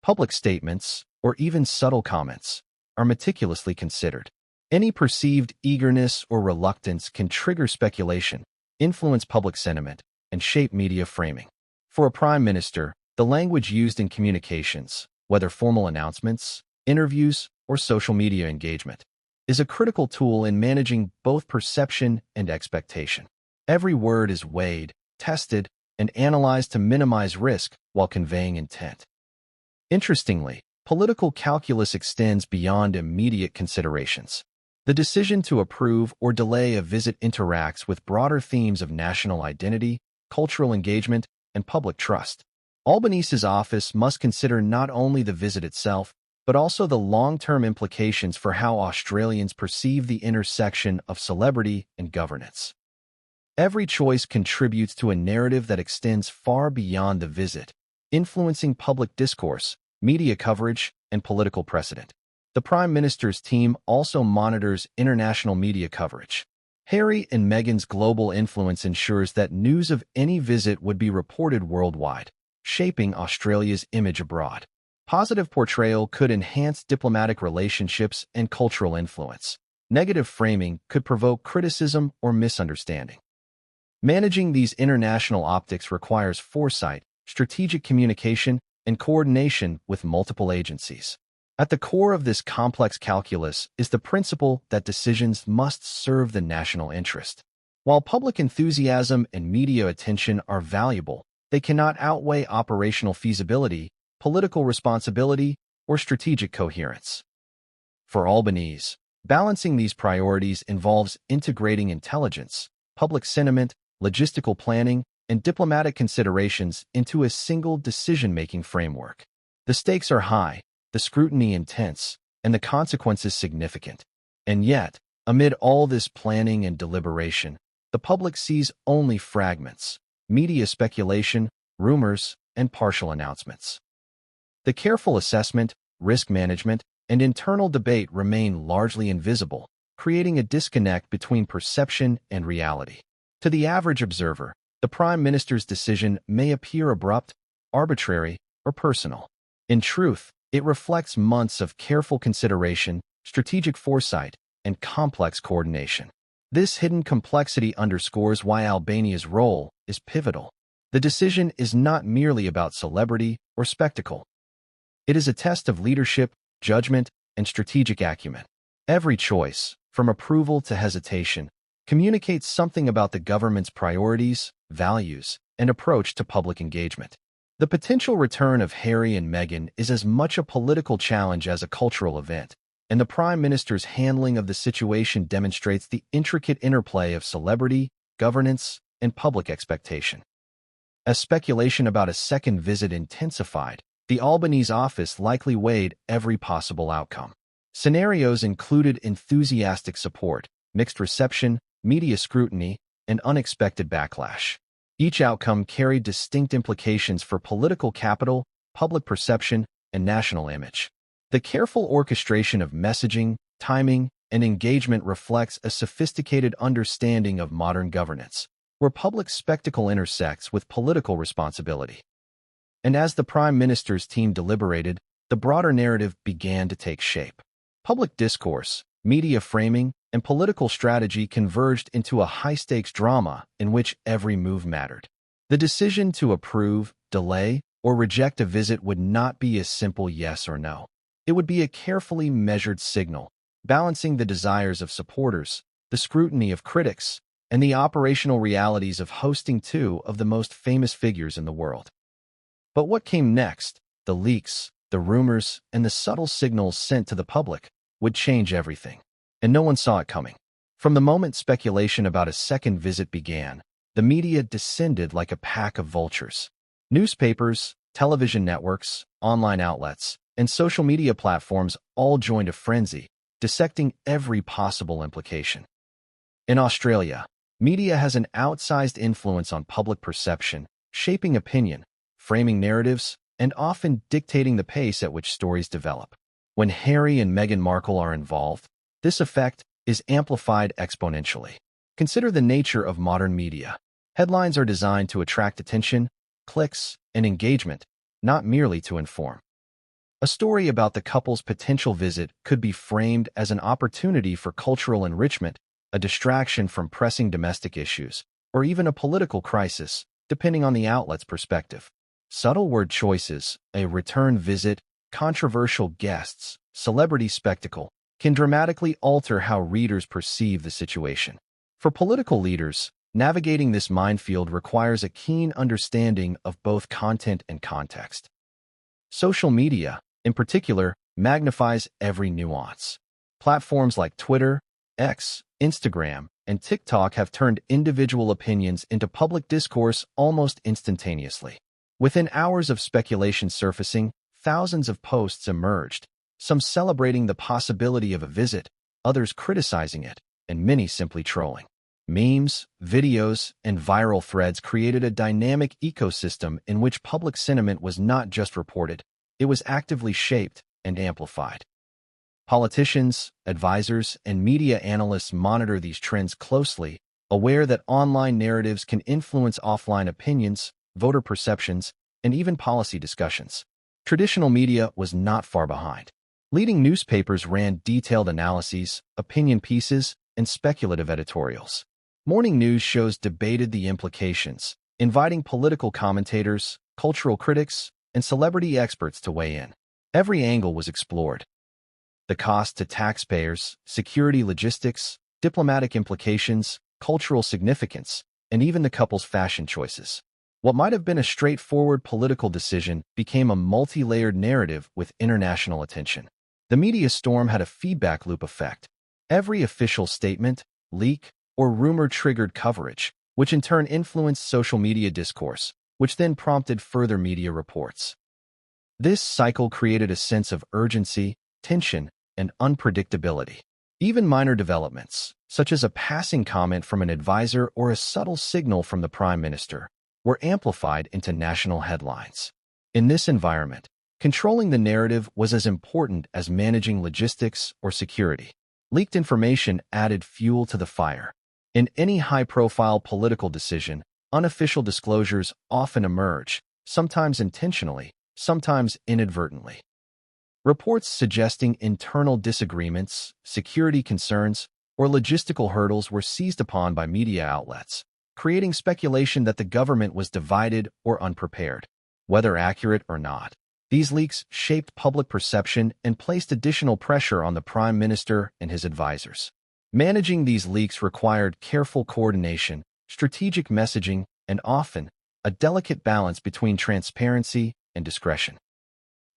Public statements, or even subtle comments, are meticulously considered. Any perceived eagerness or reluctance can trigger speculation, influence public sentiment, and shape media framing. For a prime minister, the language used in communications, whether formal announcements, interviews, or social media engagement, is a critical tool in managing both perception and expectation. Every word is weighed, tested, and analyzed to minimize risk while conveying intent. Interestingly, political calculus extends beyond immediate considerations. The decision to approve or delay a visit interacts with broader themes of national identity, cultural engagement, and public trust. Albanese's office must consider not only the visit itself, but also the long-term implications for how Australians perceive the intersection of celebrity and governance. Every choice contributes to a narrative that extends far beyond the visit, influencing public discourse, media coverage, and political precedent. The Prime Minister's team also monitors international media coverage. Harry and Meghan's global influence ensures that news of any visit would be reported worldwide, shaping Australia's image abroad. Positive portrayal could enhance diplomatic relationships and cultural influence. Negative framing could provoke criticism or misunderstanding. Managing these international optics requires foresight, strategic communication, and coordination with multiple agencies. At the core of this complex calculus is the principle that decisions must serve the national interest. While public enthusiasm and media attention are valuable, they cannot outweigh operational feasibility, political responsibility, or strategic coherence. For Albanese, balancing these priorities involves integrating intelligence, public sentiment, logistical planning, and diplomatic considerations into a single decision-making framework. The stakes are high, the scrutiny intense, and the consequences significant. And yet, amid all this planning and deliberation, the public sees only fragments: media speculation, rumors, and partial announcements. The careful assessment, risk management, and internal debate remain largely invisible, creating a disconnect between perception and reality. To the average observer, the Prime Minister's decision may appear abrupt, arbitrary, or personal. In truth, it reflects months of careful consideration, strategic foresight, and complex coordination. This hidden complexity underscores why Albania's role is pivotal. The decision is not merely about celebrity or spectacle. It is a test of leadership, judgment, and strategic acumen. Every choice, from approval to hesitation, communicates something about the government's priorities, values, and approach to public engagement. The potential return of Harry and Meghan is as much a political challenge as a cultural event, and the Prime Minister's handling of the situation demonstrates the intricate interplay of celebrity, governance, and public expectation. As speculation about a second visit intensified, the Albanese office likely weighed every possible outcome. Scenarios included enthusiastic support, mixed reception, media scrutiny, and unexpected backlash. Each outcome carried distinct implications for political capital, public perception, and national image. The careful orchestration of messaging, timing, and engagement reflects a sophisticated understanding of modern governance, where public spectacle intersects with political responsibility. And as the Prime Minister's team deliberated, the broader narrative began to take shape. Public discourse, media framing, and political strategy converged into a high-stakes drama in which every move mattered. The decision to approve, delay, or reject a visit would not be a simple yes or no. It would be a carefully measured signal, balancing the desires of supporters, the scrutiny of critics, and the operational realities of hosting two of the most famous figures in the world. But what came next, the leaks, the rumors, and the subtle signals sent to the public, would change everything. And no one saw it coming. From the moment speculation about a second visit began, the media descended like a pack of vultures. Newspapers, television networks, online outlets, and social media platforms all joined a frenzy, dissecting every possible implication. In Australia, media has an outsized influence on public perception, shaping opinion, framing narratives, and often dictating the pace at which stories develop. When Harry and Meghan Markle are involved, this effect is amplified exponentially. Consider the nature of modern media. Headlines are designed to attract attention, clicks, and engagement, not merely to inform. A story about the couple's potential visit could be framed as an opportunity for cultural enrichment, a distraction from pressing domestic issues, or even a political crisis, depending on the outlet's perspective. Subtle word choices, a return visit, controversial guests, celebrity spectacle, can dramatically alter how readers perceive the situation. For political leaders, navigating this minefield requires a keen understanding of both content and context. Social media, in particular, magnifies every nuance. Platforms like Twitter, X, Instagram, and TikTok have turned individual opinions into public discourse almost instantaneously. Within hours of speculation surfacing, thousands of posts emerged, some celebrating the possibility of a visit, others criticizing it, and many simply trolling. Memes, videos, and viral threads created a dynamic ecosystem in which public sentiment was not just reported, it was actively shaped and amplified. Politicians, advisors, and media analysts monitor these trends closely, aware that online narratives can influence offline opinions, voter perceptions, and even policy discussions. Traditional media was not far behind. Leading newspapers ran detailed analyses, opinion pieces, and speculative editorials. Morning news shows debated the implications, inviting political commentators, cultural critics, and celebrity experts to weigh in. Every angle was explored. The cost to taxpayers, security logistics, diplomatic implications, cultural significance, and even the couple's fashion choices. What might have been a straightforward political decision became a multi-layered narrative with international attention. The media storm had a feedback loop effect. Every official statement, leak, or rumor triggered coverage, which in turn influenced social media discourse, which then prompted further media reports. This cycle created a sense of urgency, tension, and unpredictability. Even minor developments, such as a passing comment from an advisor or a subtle signal from the Prime Minister, were amplified into national headlines. In this environment, controlling the narrative was as important as managing logistics or security. Leaked information added fuel to the fire. In any high-profile political decision, unofficial disclosures often emerge, sometimes intentionally, sometimes inadvertently. Reports suggesting internal disagreements, security concerns, or logistical hurdles were seized upon by media outlets, creating speculation that the government was divided or unprepared. Whether accurate or not, these leaks shaped public perception and placed additional pressure on the Prime Minister and his advisors. Managing these leaks required careful coordination, strategic messaging, and often a delicate balance between transparency and discretion.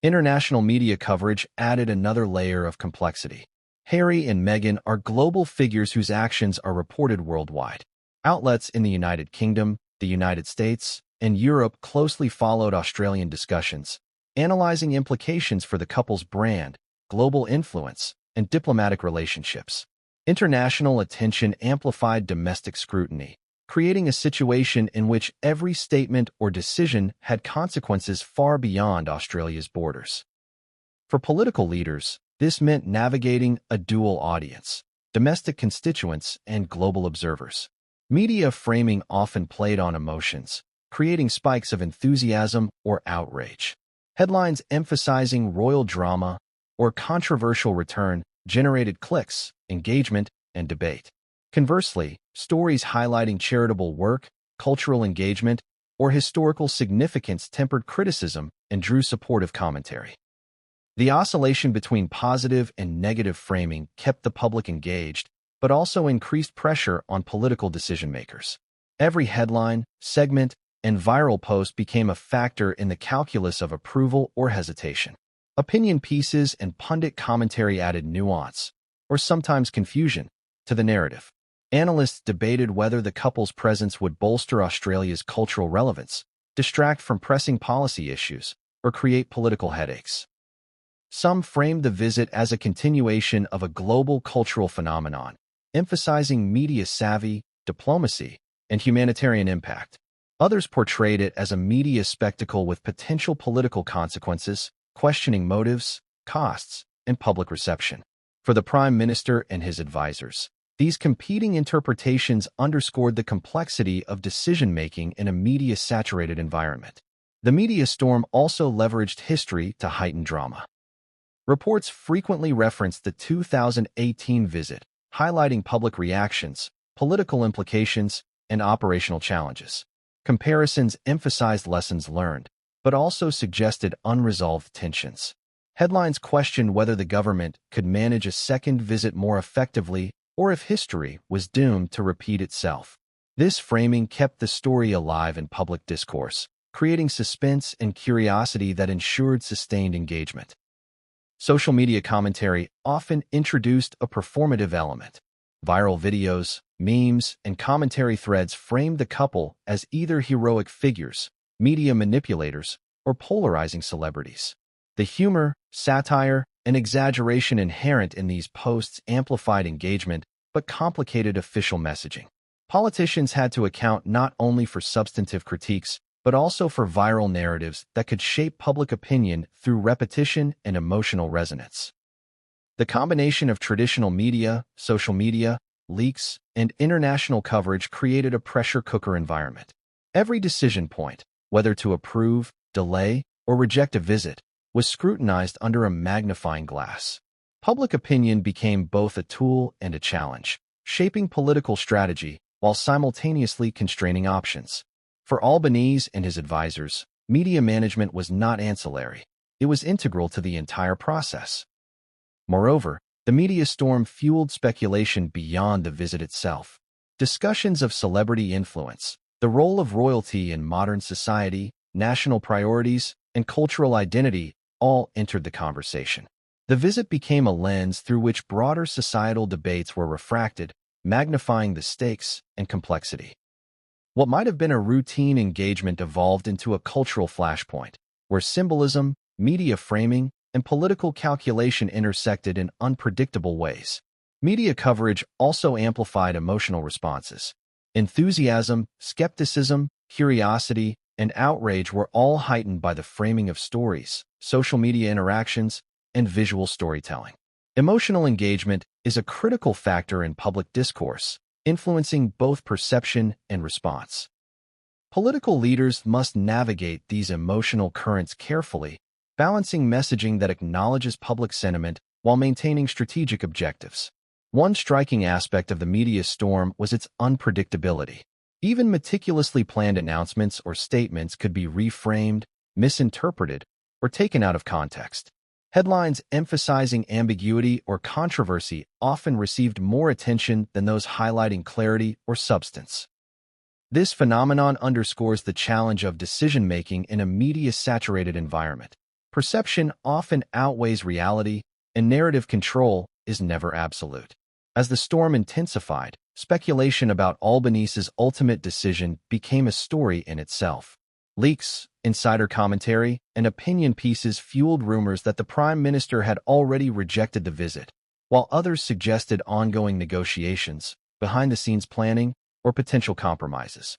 International media coverage added another layer of complexity. Harry and Meghan are global figures whose actions are reported worldwide. Outlets in the United Kingdom, the United States, and Europe closely followed Australian discussions, analyzing implications for the couple's brand, global influence, and diplomatic relationships. International attention amplified domestic scrutiny, creating a situation in which every statement or decision had consequences far beyond Australia's borders. For political leaders, this meant navigating a dual audience, domestic constituents and global observers. Media framing often played on emotions, creating spikes of enthusiasm or outrage. Headlines emphasizing royal drama or controversial return generated clicks, engagement, and debate. Conversely, stories highlighting charitable work, cultural engagement, or historical significance tempered criticism and drew supportive commentary. The oscillation between positive and negative framing kept the public engaged, but also increased pressure on political decision-makers. Every headline, segment, and viral post became a factor in the calculus of approval or hesitation. Opinion pieces and pundit commentary added nuance, or sometimes confusion, to the narrative. Analysts debated whether the couple's presence would bolster Australia's cultural relevance, distract from pressing policy issues, or create political headaches. Some framed the visit as a continuation of a global cultural phenomenon, emphasizing media savvy, diplomacy, and humanitarian impact. Others portrayed it as a media spectacle with potential political consequences, questioning motives, costs, and public reception. For the Prime Minister and his advisors, these competing interpretations underscored the complexity of decision-making in a media-saturated environment. The media storm also leveraged history to heighten drama. Reports frequently referenced the 2018 visit, highlighting public reactions, political implications, and operational challenges. Comparisons emphasized lessons learned, but also suggested unresolved tensions. Headlines questioned whether the government could manage a second visit more effectively or if history was doomed to repeat itself. This framing kept the story alive in public discourse, creating suspense and curiosity that ensured sustained engagement. Social media commentary often introduced a performative element. Viral videos, memes, and commentary threads framed the couple as either heroic figures, media manipulators, or polarizing celebrities. The humor, satire, and exaggeration inherent in these posts amplified engagement but complicated official messaging. Politicians had to account not only for substantive critiques but also for viral narratives that could shape public opinion through repetition and emotional resonance. The combination of traditional media, social media, leaks, and international coverage created a pressure cooker environment. Every decision point, whether to approve, delay, or reject a visit, was scrutinized under a magnifying glass. Public opinion became both a tool and a challenge, shaping political strategy while simultaneously constraining options. For Albanese and his advisors, media management was not ancillary. It was integral to the entire process. Moreover, the media storm fueled speculation beyond the visit itself. Discussions of celebrity influence, the role of royalty in modern society, national priorities, and cultural identity all entered the conversation. The visit became a lens through which broader societal debates were refracted, magnifying the stakes and complexity. What might have been a routine engagement evolved into a cultural flashpoint, where symbolism, media framing, and political calculation intersected in unpredictable ways. Media coverage also amplified emotional responses. Enthusiasm, skepticism, curiosity, and outrage were all heightened by the framing of stories, social media interactions, and visual storytelling. Emotional engagement is a critical factor in public discourse, influencing both perception and response. Political leaders must navigate these emotional currents carefully, balancing messaging that acknowledges public sentiment while maintaining strategic objectives. One striking aspect of the media storm was its unpredictability. Even meticulously planned announcements or statements could be reframed, misinterpreted, or taken out of context. Headlines emphasizing ambiguity or controversy often received more attention than those highlighting clarity or substance. This phenomenon underscores the challenge of decision-making in a media-saturated environment. Perception often outweighs reality, and narrative control is never absolute. As the storm intensified, speculation about Albanese's ultimate decision became a story in itself. Leaks, insider commentary, and opinion pieces fueled rumors that the Prime Minister had already rejected the visit, while others suggested ongoing negotiations, behind-the-scenes planning, or potential compromises.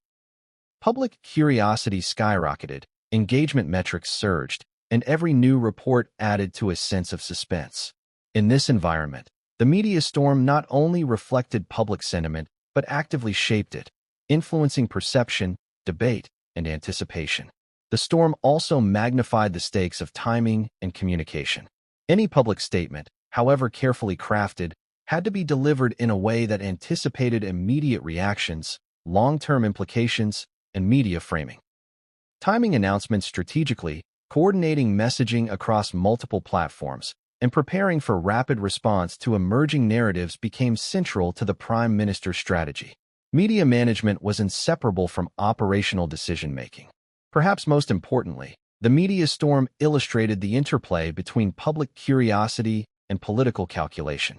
Public curiosity skyrocketed, engagement metrics surged, and every new report added to a sense of suspense. In this environment, the media storm not only reflected public sentiment, but actively shaped it, influencing perception, debate, and anticipation. The storm also magnified the stakes of timing and communication. Any public statement, however carefully crafted, had to be delivered in a way that anticipated immediate reactions, long-term implications, and media framing. Timing announcements strategically, coordinating messaging across multiple platforms, and preparing for rapid response to emerging narratives became central to the Prime Minister's strategy. Media management was inseparable from operational decision-making. Perhaps most importantly, the media storm illustrated the interplay between public curiosity and political calculation.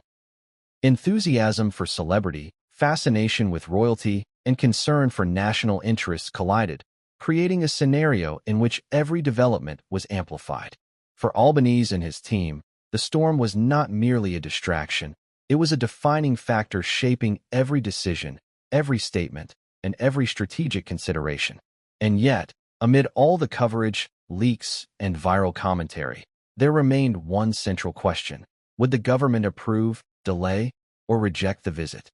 Enthusiasm for celebrity, fascination with royalty, and concern for national interests collided, creating a scenario in which every development was amplified. For Albanese and his team, the storm was not merely a distraction, it was a defining factor shaping every decision, every statement, and every strategic consideration. And yet, amid all the coverage, leaks, and viral commentary, there remained one central question: would the government approve, delay, or reject the visit?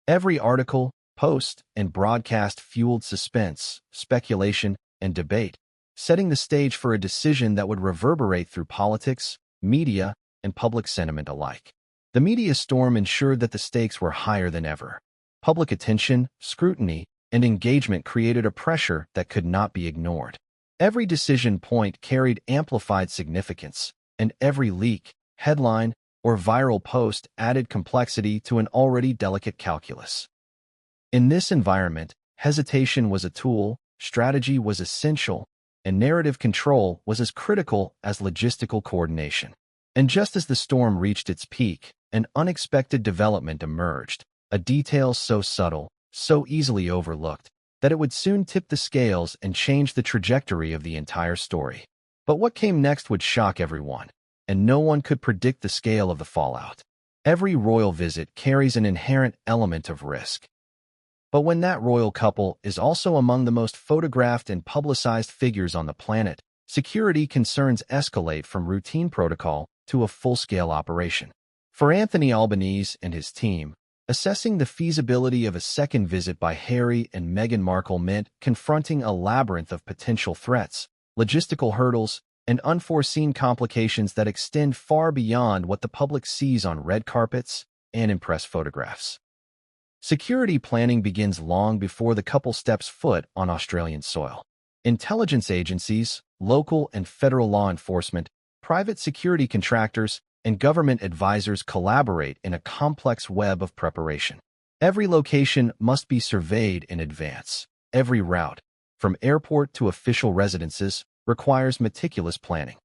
Every article, post, and broadcast fueled suspense, speculation, and debate, setting the stage for a decision that would reverberate through politics, media, and public sentiment alike. The media storm ensured that the stakes were higher than ever. Public attention, scrutiny, and engagement created a pressure that could not be ignored. Every decision point carried amplified significance, and every leak, headline, or viral post added complexity to an already delicate calculus. In this environment, hesitation was a tool, strategy was essential, and narrative control was as critical as logistical coordination. And just as the storm reached its peak, an unexpected development emerged, a detail so subtle, so easily overlooked, that it would soon tip the scales and change the trajectory of the entire story. But what came next would shock everyone, and no one could predict the scale of the fallout. Every royal visit carries an inherent element of risk. But when that royal couple is also among the most photographed and publicized figures on the planet, security concerns escalate from routine protocol to a full-scale operation. For Anthony Albanese and his team, assessing the feasibility of a second visit by Harry and Meghan Markle meant confronting a labyrinth of potential threats, logistical hurdles, and unforeseen complications that extend far beyond what the public sees on red carpets and in press photographs. Security planning begins long before the couple steps foot on Australian soil. Intelligence agencies, local and federal law enforcement, private security contractors, and government advisors collaborate in a complex web of preparation. Every location must be surveyed in advance. Every route, from airport to official residences, requires meticulous planning.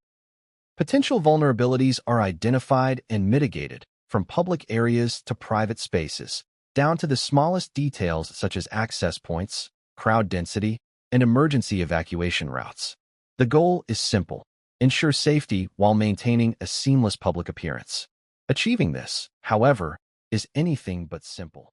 Potential vulnerabilities are identified and mitigated, from public areas to private spaces, down to the smallest details such as access points, crowd density, and emergency evacuation routes. The goal is simple: ensure safety while maintaining a seamless public appearance. Achieving this, however, is anything but simple.